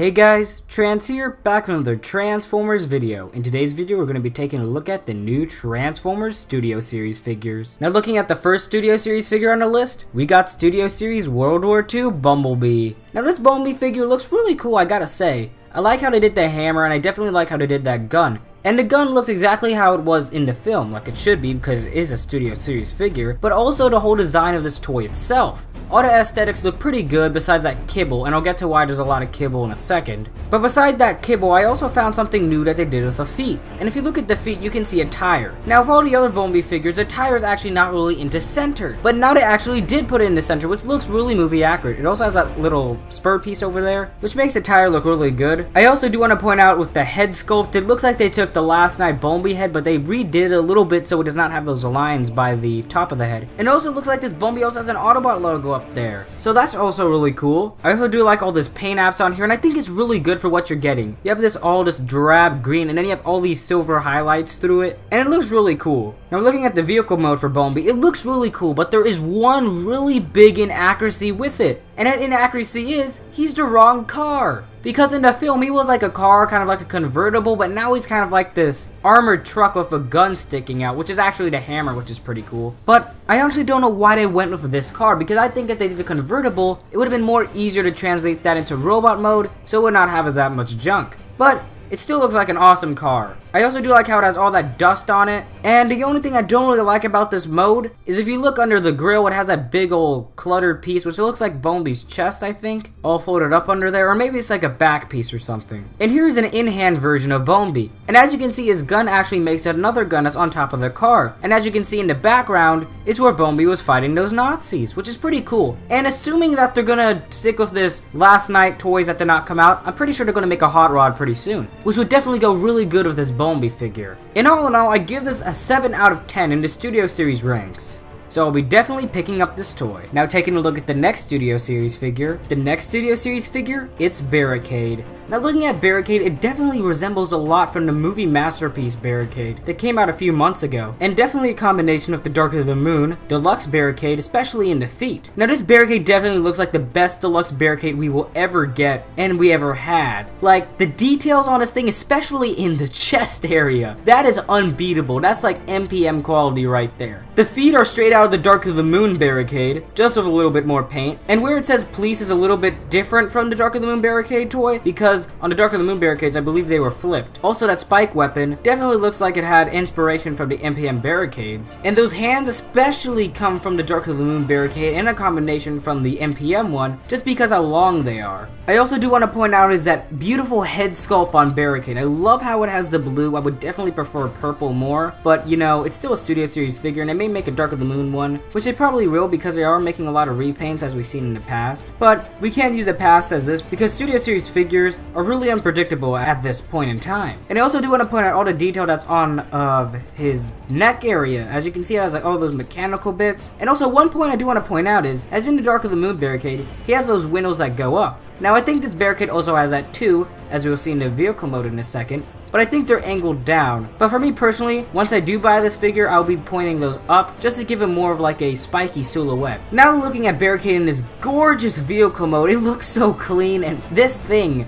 Hey guys, Trans here, back with another Transformers video. In today's video, we're going to be taking a look at the new Transformers Studio Series figures. Now looking at the first Studio Series figure on the list, we got Studio Series World War II Bumblebee. Now this Bumblebee figure looks really cool, I gotta say. I like how they did the hammer, and I definitely like how they did that gun. And the gun looks exactly how it was in the film, like it should be because it is a Studio Series figure, but also the whole design of this toy itself. All the aesthetics look pretty good besides that kibble, and I'll get to why there's a lot of kibble in a second. But beside that kibble, I also found something new that they did with the feet. And if you look at the feet, you can see a tire. Now, of all the other Bumblebee figures, the tire is actually not really into center. But now they actually did put it in the center, which looks really movie accurate. It also has that little spur piece over there, which makes the tire look really good. I also do want to point out with the head sculpt, it looks like they took the Last Night Bumblebee head, but they redid it a little bit so it does not have those lines by the top of the head. And also looks like this Bumblebee also has an Autobot logo up there. So that's also really cool. I also do like all this paint apps on here, and I think it's really good for what you're getting. You have this drab green, and then you have all these silver highlights through it, and it looks really cool. Now looking at the vehicle mode for Bumblebee, it looks really cool, but there is one really big inaccuracy with it. And that inaccuracy is, he's the wrong car. Because in the film, he was like a car, kind of like a convertible, but now he's kind of like this armored truck with a gun sticking out, which is actually the hammer, which is pretty cool. But I honestly don't know why they went with this car, because I think if they did the convertible, it would have been more easier to translate that into robot mode, so it would not have that much junk. But it still looks like an awesome car. I also do like how it has all that dust on it. And the only thing I don't really like about this mode is if you look under the grill, it has that big old cluttered piece, which looks like Bumblebee's chest, I think, all folded up under there, or maybe it's like a back piece or something. And here is an in-hand version of Bumblebee. And as you can see, his gun actually makes another gun that's on top of the car. And as you can see in the background, is where Bumblebee was fighting those Nazis, which is pretty cool. And assuming that they're gonna stick with this Last Night toys that did not come out, I'm pretty sure they're gonna make a Hot Rod pretty soon, which would definitely go really good with this Bumblebee figure. In all, I give this a 7 out of 10 in the Studio Series ranks. So I'll be definitely picking up this toy. Now taking a look at the next Studio Series figure. The next Studio Series figure, it's Barricade. Now looking at Barricade, it definitely resembles a lot from the movie masterpiece Barricade that came out a few months ago. And definitely a combination of the Dark of the Moon, Deluxe Barricade, especially in the feet. Now this Barricade definitely looks like the best Deluxe Barricade we will ever get and we ever had. Like the details on this thing, especially in the chest area, that is unbeatable. That's like MPM quality right there. The feet are straight out of the Dark of the Moon Barricade, just with a little bit more paint. And where it says police is a little bit different from the Dark of the Moon Barricade toy, because on the Dark of the Moon Barricades, I believe they were flipped. Also, that spike weapon definitely looks like it had inspiration from the MPM Barricades. And those hands especially come from the Dark of the Moon Barricade and a combination from the MPM one, just because how long they are. I also do want to point out is that beautiful head sculpt on Barricade. I love how it has the blue. I would definitely prefer purple more, but you know, it's still a Studio Series figure, and they may make a Dark of the Moon one, which they probably will because they are making a lot of repaints as we've seen in the past. But we can't use a past as this because Studio Series figures are really unpredictable at this point in time. And I also do want to point out all the detail that's on of his neck area. As you can see, it has like all those mechanical bits. And also one point I do want to point out is, as in the Dark of the Moon Barricade, he has those windows that go up. Now I think this Barricade also has that too, as we'll see in the vehicle mode in a second. But I think they're angled down. But for me personally, once I do buy this figure, I'll be pointing those up just to give him more of like a spiky silhouette. Now looking at Barricade in this gorgeous vehicle mode, it looks so clean, and this thing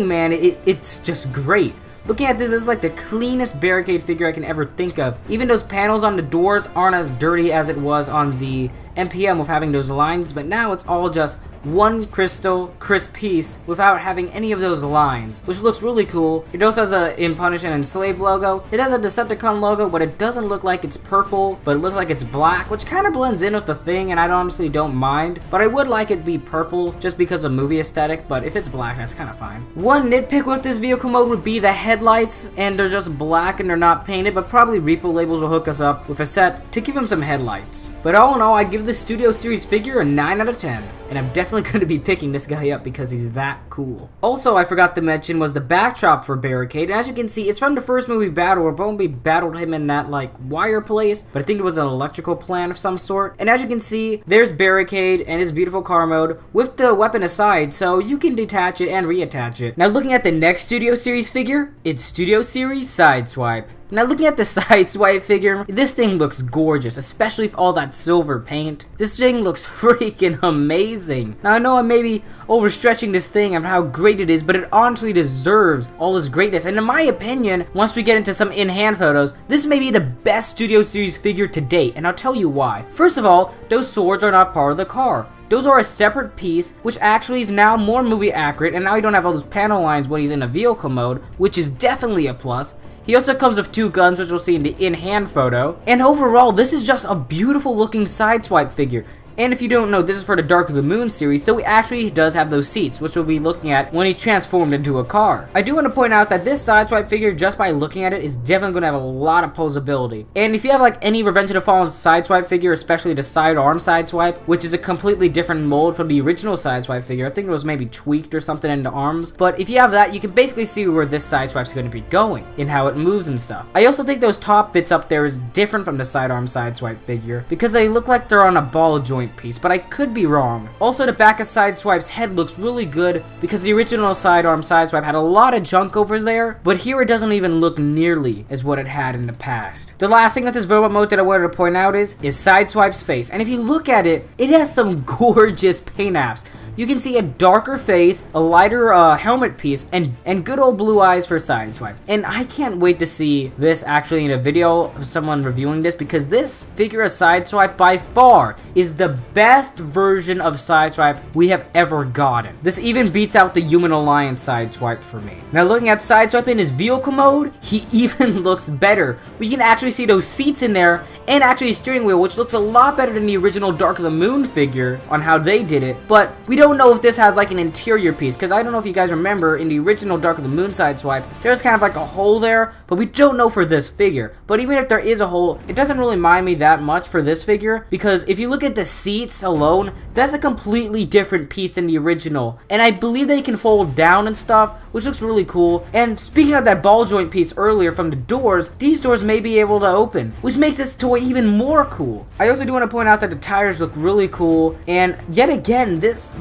man, it's just great. Looking at this is like the cleanest Barricade figure I can ever think of. Even those panels on the doors aren't as dirty as it was on the MPM with having those lines, but now it's all just one crystal crisp piece without having any of those lines, which looks really cool. It also has a In Punish and Enslave logo. It has a Decepticon logo, but it doesn't look like it's purple, but it looks like it's black, which kind of blends in with the thing, and I honestly don't mind. But I would like it to be purple just because of movie aesthetic, but if it's black, that's kind of fine. One nitpick with this vehicle mode would be the headlights, and they're just black and they're not painted, but probably Repo Labels will hook us up with a set to give them some headlights. But all in all, I give this Studio Series figure a 9 out of 10. And I'm definitely going to be picking this guy up because he's that cool. Also, I forgot to mention was the backdrop for Barricade. And as you can see, it's from the first movie battle where Bumblebee battled him in that like wire place, but I think it was an electrical plant of some sort. And as you can see, there's Barricade and his beautiful car mode with the weapon aside, so you can detach it and reattach it. Now looking at the next Studio Series figure, it's Studio Series Sideswipe. Now looking at the Sideswipe figure, this thing looks gorgeous, especially with all that silver paint. This thing looks freaking amazing. Now I know I may be overstretching this thing and how great it is, but it honestly deserves all this greatness. And in my opinion, once we get into some in-hand photos, this may be the best Studio Series figure to date, and I'll tell you why. First of all, those swords are not part of the car. Those are a separate piece, which actually is now more movie accurate, and now you don't have all those panel lines when he's in a vehicle mode, which is definitely a plus. He also comes with 2 guns, which we'll see in the in-hand photo. And overall, this is just a beautiful looking Sideswipe figure. And if you don't know, this is for the Dark of the Moon series, so he actually does have those seats, which we'll be looking at when he's transformed into a car. I do want to point out that this Sideswipe figure, just by looking at it, is definitely going to have a lot of posability. And if you have like any Revenge of the Fallen Sideswipe figure, especially the sidearm Sideswipe, which is a completely different mold from the original Sideswipe figure, I think it was maybe tweaked or something in the arms, but if you have that, you can basically see where this Sideswipe is going to be going, and how it moves and stuff. I also think those top bits up there is different from the sidearm Sideswipe figure, because they look like they're on a ball joint piece, but I could be wrong. Also, the back of Sideswipe's head looks really good because the original sidearm Sideswipe had a lot of junk over there, but here it doesn't even look nearly as what it had in the past. The last thing with this robot mode that I wanted to point out is Sideswipe's face, and if you look at it, it has some gorgeous paint apps. You can see a darker face, a lighter helmet piece, and good old blue eyes for Sideswipe. And I can't wait to see this actually in a video of someone reviewing this, because this figure of Sideswipe by far is the best version of Sideswipe we have ever gotten. This even beats out the Human Alliance Sideswipe for me. Now looking at Sideswipe in his vehicle mode, he even looks better. We can actually see those seats in there, and actually a steering wheel, which looks a lot better than the original Dark of the Moon figure on how they did it. But we don't know if this has like an interior piece, because I don't know if you guys remember in the original Dark of the Moon Sideswipe, there's kind of like a hole there, but we don't know for this figure. But even if there is a hole, it doesn't really mind me that much for this figure, because if you look at the seats alone, that's a completely different piece than the original, and I believe they can fold down and stuff, which looks really cool. And speaking of that ball joint piece earlier from the doors, these doors may be able to open, which makes this toy even more cool. I also do want to point out that the tires look really cool, and yet again, this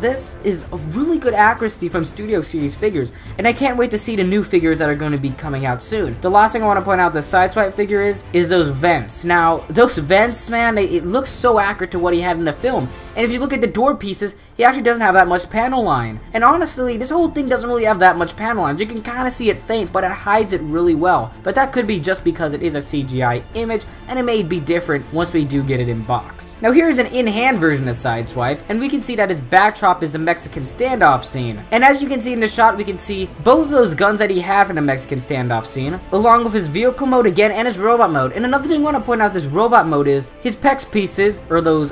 is a really good accuracy from Studio Series figures, and I can't wait to see the new figures that are going to be coming out soon. The last thing I want to point out the Sideswipe figure is those vents. Now, those vents, man, it looks so accurate to what he had in the film, and if you look at the door pieces, he actually doesn't have that much panel line. And honestly, this whole thing doesn't really have that much panel line. You can kind of see it faint, but it hides it really well. But that could be just because it is a CGI image, and it may be different once we do get it in box. Now here is an in-hand version of Sideswipe, and we can see that his backdrop is the Mexican standoff scene. And as you can see in the shot, we can see both of those guns that he had from the Mexican standoff scene, along with his vehicle mode again and his robot mode. And another thing I want to point out this robot mode is his pecs pieces, or those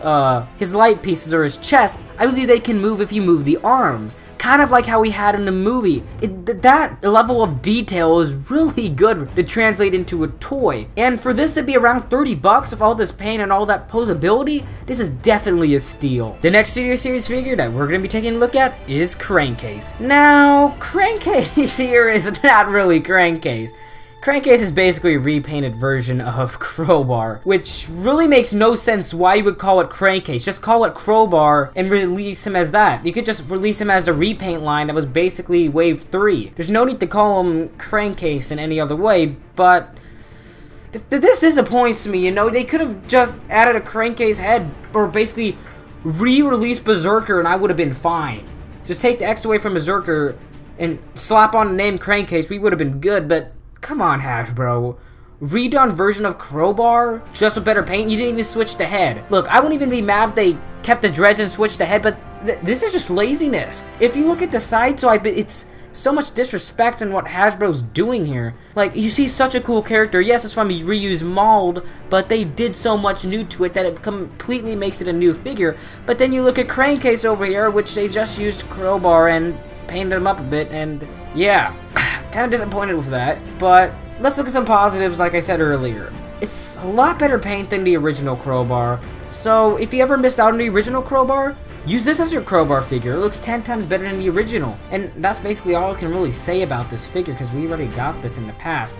his light pieces, or his chest, I believe they can move if you move the arms. Kind of like how we had in the movie. That level of detail is really good to translate into a toy. And for this to be around 30 bucks with all this paint and all that posability, this is definitely a steal. The next Studio Series figure that we're going to be taking a look at is Crankcase. Now, Crankcase here is not really Crankcase. Crankcase is basically a repainted version of Crowbar, which really makes no sense why you would call it Crankcase. Just call it Crowbar and release him as that. You could just release him as the repaint line that was basically Wave 3. There's no need to call him Crankcase in any other way, but this disappoints me, you know? They could have just added a Crankcase head, or basically re-released Berserker, and I would have been fine. Just take the X away from Berserker and slap on the name Crankcase, we would have been good, but come on, Hasbro. Redone version of Crowbar, just with better paint? You didn't even switch the head. Look, I wouldn't even be mad if they kept the dreads and switched the head, but this is just laziness. If you look at the Sideswipe, it's so much disrespect in what Hasbro's doing here. Like, you see such a cool character. Yes, it's from a reused mold, but they did so much new to it that it completely makes it a new figure. But then you look at Crankcase over here, which they just used Crowbar and painted him up a bit, and yeah. Kind of disappointed with that, but let's look at some positives. Like I said earlier, it's a lot better paint than the original Crowbar, so if you ever missed out on the original Crowbar, use this as your Crowbar figure. It looks 10 times better than the original, and that's basically all I can really say about this figure, because we already got this in the past.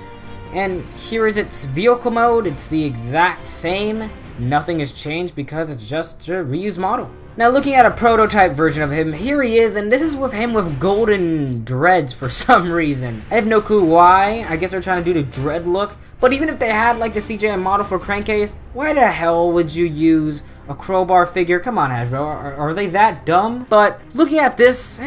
And here is its vehicle mode. It's the exact same. Nothing has changed because it's just a reused model. Now looking at a prototype version of him, here he is, and this is with him with golden dreads for some reason. I have no clue why. I guess they're trying to do the dread look. But even if they had like the CGI model for Crankcase, why the hell would you use a Crowbar figure? Come on, Hasbro, are they that dumb? But looking at this,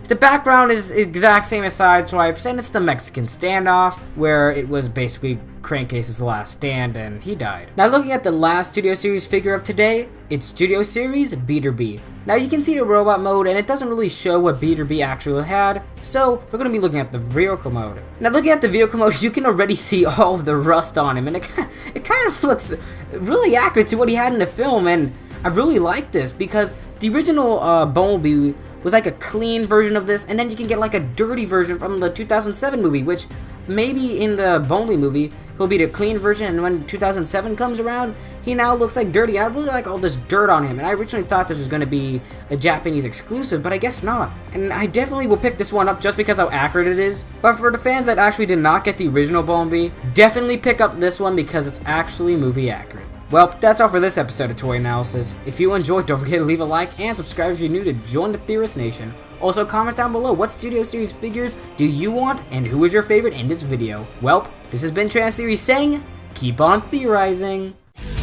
the background is exact same as Sideswipes, and it's the Mexican standoff, where it was basically Crankcase's last stand and he died. Now looking at the last Studio Series figure of today, it's Studio Series Beater B. Now you can see the robot mode and it doesn't really show what Beater B actually had, so we're going to be looking at the vehicle mode. Now looking at the vehicle mode, you can already see all of the rust on him, and it kind of looks really accurate to what he had in the film, and I really like this because the original Bumblebee was like a clean version of this, and then you can get like a dirty version from the 2007 movie, which maybe in the Bumblebee movie he'll be the clean version, and when 2007 comes around, he now looks like dirty. I really like all this dirt on him, and I originally thought this was going to be a Japanese exclusive, but I guess not. And I definitely will pick this one up just because how accurate it is. But for the fans that actually did not get the original Bumblebee, definitely pick up this one because it's actually movie accurate. Well, that's all for this episode of Toy Analysis. If you enjoyed, don't forget to leave a like and subscribe if you're new to join the Theorist Nation. Also, comment down below what Studio Series figures do you want and who is your favorite in this video. Well, this has been Trans Series saying, keep on theorizing.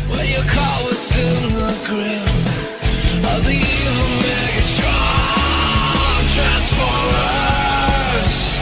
When you call within the grill of the evil Megatron Transformers.